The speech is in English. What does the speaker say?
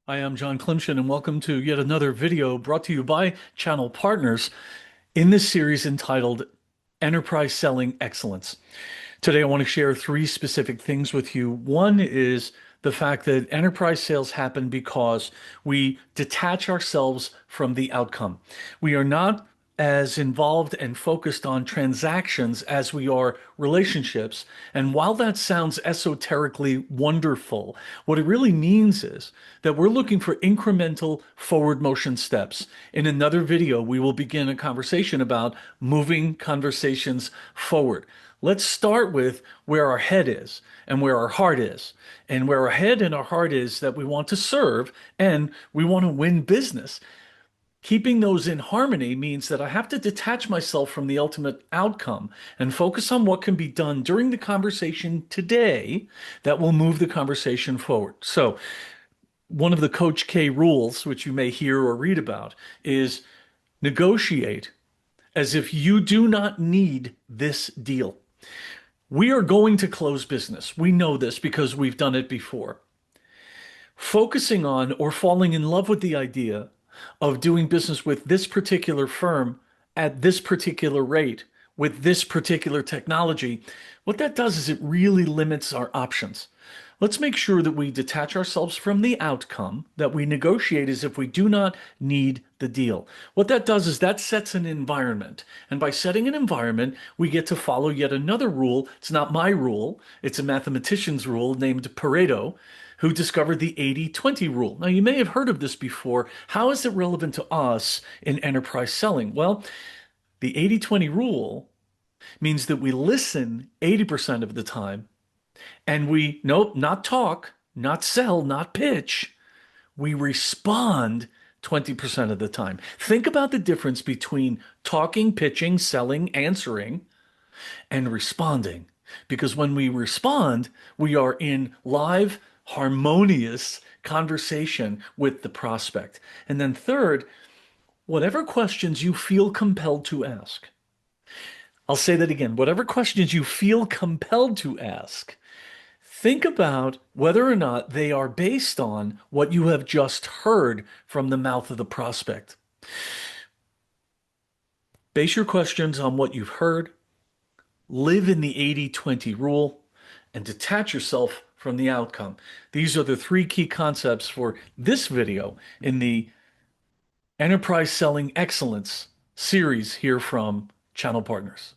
Hi, I'm John Klymshyn, and welcome to yet another video brought to you by Channel Partners in this series entitled Enterprise Selling Excellence. Today, I want to share three specific things with you. One is the fact that enterprise sales happen because we detach ourselves from the outcome. We are not as involved and focused on transactions as we are relationships. And while that sounds esoterically wonderful, what it really means is that we're looking for incremental forward motion steps. In another video, we will begin a conversation about moving conversations forward. Let's start with where our head is and where our heart is. And where our head and our heart is that we want to serve and we want to win business. Keeping those in harmony means that I have to detach myself from the ultimate outcome and focus on what can be done during the conversation today that will move the conversation forward. So, one of the Coach K rules, which you may hear or read about, is negotiate as if you do not need this deal. We are going to close business. We know this because we've done it before. Focusing on or falling in love with the idea of doing business with this particular firm at this particular rate with this particular technology, what that does is it really limits our options. Let's make sure that we detach ourselves from the outcome, that we negotiate as if we do not need the deal. What that does is that sets an environment. And by setting an environment, we get to follow yet another rule. It's not my rule, it's a mathematician's rule named Pareto, who discovered the 80-20 rule. Now, you may have heard of this before. How is it relevant to us in enterprise selling? Well, the 80-20 rule means that we listen 80% of the time and we, nope, not talk, not sell, not pitch. We respond 20% of the time. Think about the difference between talking, pitching, selling, answering, and responding. Because when we respond, we are in live, harmonious conversation with the prospect. And then third, whatever questions you feel compelled to ask. I'll say that again. Whatever questions you feel compelled to ask, think about whether or not they are based on what you have just heard from the mouth of the prospect. Base your questions on what you've heard, live in the 80-20 rule, and detach yourself from the outcome. These are the three key concepts for this video in the Enterprise Selling Excellence series here from Channel Partners.